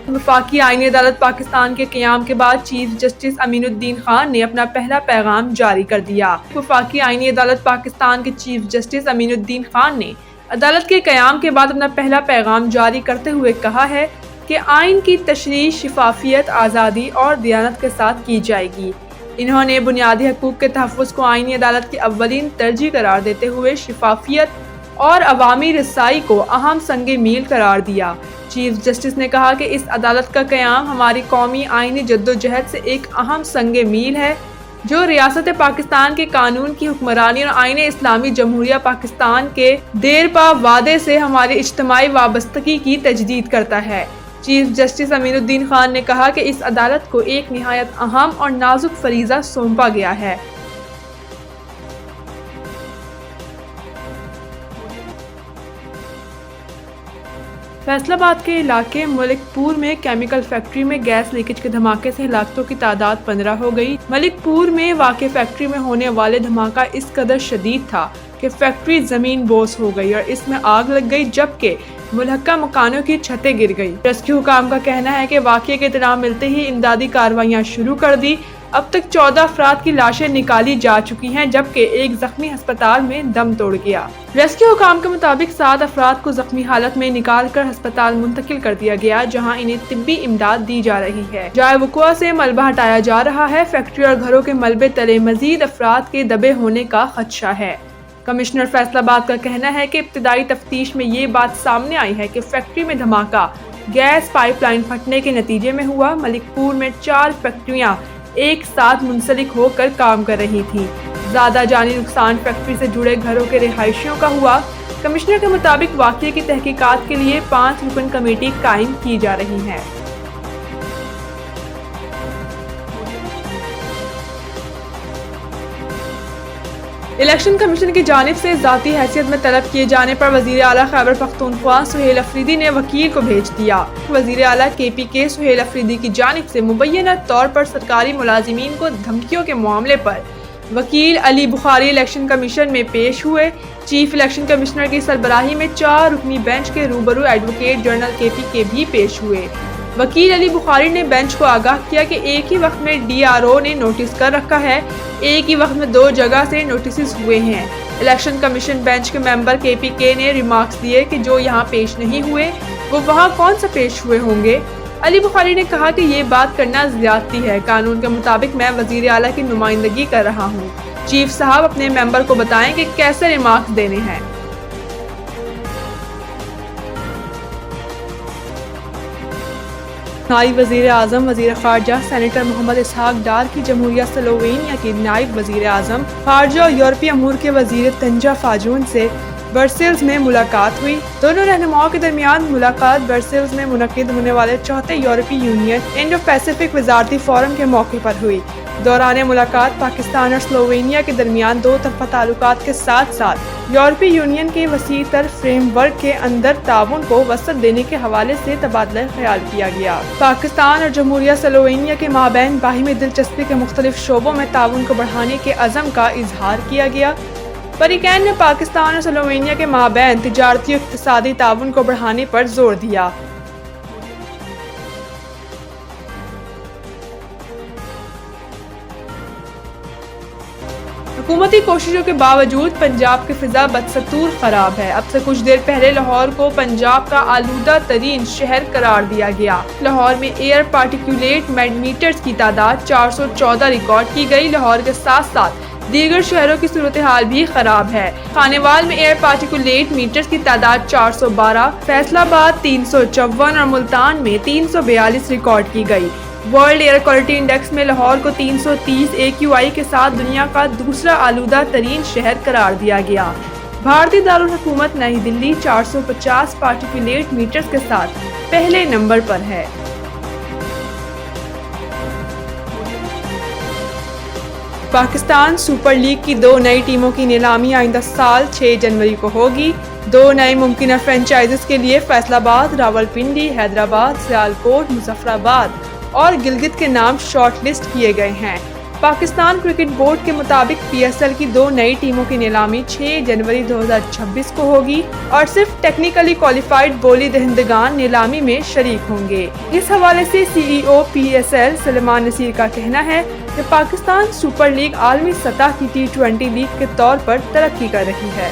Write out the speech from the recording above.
وفاقی آئینی عدالت پاکستان کے قیام کے بعد چیف جسٹس امین الدین خان نے اپنا پہلا پیغام جاری کر دیا۔ وفاقی آئینی عدالت پاکستان کے چیف جسٹس امین الدین خان نے عدالت کے قیام کے بعد اپنا پہلا پیغام جاری کرتے ہوئے کہا ہے کہ آئین کی تشریح شفافیت، آزادی اور دیانت کے ساتھ کی جائے گی۔ انہوں نے بنیادی حقوق کے تحفظ کو آئینی عدالت کی اولین ترجیح قرار دیتے ہوئے شفافیت اور عوامی رسائی کو اہم سنگ میل قرار دیا۔ چیف جسٹس نے کہا کہ اس عدالت کا قیام ہماری قومی آئینی جدوجہد سے ایک اہم سنگ میل ہے جو ریاست پاکستان کے قانون کی حکمرانی اور آئین اسلامی جمہوریہ پاکستان کے دیرپا وعدے سے ہماری اجتماعی وابستگی کی تجدید کرتا ہے۔ چیف جسٹس امین الدین خان نے کہا کہ اس عدالت کو ایک نہایت اہم اور نازک فریضہ سونپا گیا ہے۔ فیصل آباد کے علاقے ملک پور میں کیمیکل فیکٹری میں گیس لیکیج کے دھماکے سے ہلاکتوں کی تعداد 15 ہو گئی۔ ملک پور میں واقع فیکٹری میں ہونے والے دھماکہ اس قدر شدید تھا کہ فیکٹری زمین بوس ہو گئی اور اس میں آگ لگ گئی، جبکہ ملحقہ مکانوں کی چھتیں گر گئی۔ ریسکیو حکام کا کہنا ہے کہ واقعے کی اطلاع ملتے ہی امدادی کارروائیاں شروع کر دی۔ اب تک 14 افراد کی لاشیں نکالی جا چکی ہیں، جبکہ ایک زخمی ہسپتال میں دم توڑ گیا۔ ریسکیو حکام کے مطابق 7 افراد کو زخمی حالت میں نکال کر ہسپتال منتقل کر دیا گیا، جہاں انہیں طبی امداد دی جا رہی ہے۔ جائے وقوع سے ملبہ ہٹایا جا رہا ہے۔ فیکٹری اور گھروں کے ملبے تلے مزید افراد کے دبے ہونے کا خدشہ ہے۔ کمشنر فیصل آباد کا کہنا ہے کہ ابتدائی تفتیش میں یہ بات سامنے آئی ہے کہ فیکٹری میں دھماکہ گیس پائپ لائن پھٹنے کے نتیجے میں ہوا۔ ملک پور میں 4 فیکٹریاں ایک ساتھ منسلک ہو کر کام کر رہی تھی۔ زیادہ جانی نقصان فیکٹری سے جڑے گھروں کے رہائشیوں کا ہوا۔ کمشنر کے مطابق واقعے کی تحقیقات کے لیے 5 رکن کمیٹی قائم کی جا رہی ہے۔ الیکشن کمیشن کی جانب سے ذاتی حیثیت میں طلب کیے جانے پر وزیر اعلیٰ خیبر پختونخوا سہیل افریدی نے وکیل کو بھیج دیا۔ وزیر اعلیٰ KPK سہیل افریدی کی جانب سے مبینہ طور پر سرکاری ملازمین کو دھمکیوں کے معاملے پر وکیل علی بخاری الیکشن کمیشن میں پیش ہوئے۔ چیف الیکشن کمشنر کی سربراہی میں 4 رکنی بینچ کے روبرو ایڈوکیٹ جنرل KPK بھی پیش ہوئے۔ وکیل علی بخاری نے بینچ کو آگاہ کیا کہ ایک ہی وقت میں DRO نے نوٹس کر رکھا ہے، ایک ہی وقت میں 2 جگہ سے نوٹسز ہوئے ہیں۔ الیکشن کمیشن بینچ کے ممبر KPK نے ریمارکس دیے کہ جو یہاں پیش نہیں ہوئے وہ وہاں کون سا پیش ہوئے ہوں گے۔ علی بخاری نے کہا کہ یہ بات کرنا زیادتی ہے، قانون کے مطابق میں وزیر اعلیٰ کی نمائندگی کر رہا ہوں۔ چیف صاحب اپنے ممبر کو بتائیں کہ کیسے ریمارکس دینے ہیں۔ نائب وزیر اعظم وزیر خارجہ سینیٹر محمد اسحاق ڈار کی جمہوریہ سلووینیا کی نائب وزیر اعظم خارجہ اور یورپی امور کے وزیر تنجا فاجون سے برسلز میں ملاقات ہوئی۔ دونوں رہنماؤں کے درمیان ملاقات برسلز میں منعقد ہونے والے 4تھے یورپی یونین انڈو پیسفک وزارتی فورم کے موقع پر ہوئی۔ دوران ملاقات پاکستان اور سلووینیا کے درمیان 2 طرفہ تعلقات کے ساتھ ساتھ یورپی یونین کے وسیع تر فریم ورک کے اندر تعاون کو وسعت دینے کے حوالے سے تبادلہ خیال کیا گیا۔ پاکستان اور جمہوریہ سلووینیا کے مابین باہمی دلچسپی کے مختلف شعبوں میں تعاون کو بڑھانے کے عزم کا اظہار کیا گیا۔ فریقین نے پاکستان اور سلووینیا کے مابین تجارتی اور اقتصادی تعاون کو بڑھانے پر زور دیا۔ حکومتی کوششوں کے باوجود پنجاب کی فضا بدستور خراب ہے۔ اب سے کچھ دیر پہلے لاہور کو پنجاب کا آلودہ ترین شہر قرار دیا گیا۔ لاہور میں ایئر پارٹیکولیٹ میٹرز کی تعداد 414 ریکارڈ کی گئی۔ لاہور کے ساتھ ساتھ دیگر شہروں کی صورتحال بھی خراب ہے۔ خانیوال میں ایئر پارٹیکولیٹ میٹرز کی تعداد 412، فیصل آباد 354 اور ملتان میں 342 ریکارڈ کی گئی۔ ورلڈ ایئر کوالٹی انڈیکس میں لاہور کو 330 AQI کے ساتھ دنیا کا دوسرا آلودہ ترین شہر قرار دیا گیا۔ بھارتی دارالحکومت نئی دلی 450 پارٹیکولیٹ میٹرز کے ساتھ پہلے نمبر پر ہے۔ پاکستان سپر لیگ کی 2 نئی ٹیموں کی نیلامی آئندہ سال 6 جنوری کو ہوگی۔ 2 نئے ممکنہ فرنچائزز کے لیے فیصل آباد، راولپنڈی، حیدرآباد، سیالکوٹ، مظفر آباد اور گلگت کے نام شارٹ لسٹ کیے گئے ہیں۔ پاکستان کرکٹ بورڈ کے مطابق PSL کی 2 نئی ٹیموں کی نیلامی 6 جنوری 2026 کو ہوگی اور صرف ٹیکنیکلی کوالیفائڈ بولی دہندگان نیلامی میں شریک ہوں گے۔ اس حوالے سے CEO PSL سلیمان نصیر کا کہنا ہے کہ پاکستان سپر لیگ عالمی سطح کی T20 لیگ کے طور پر ترقی کر رہی ہے۔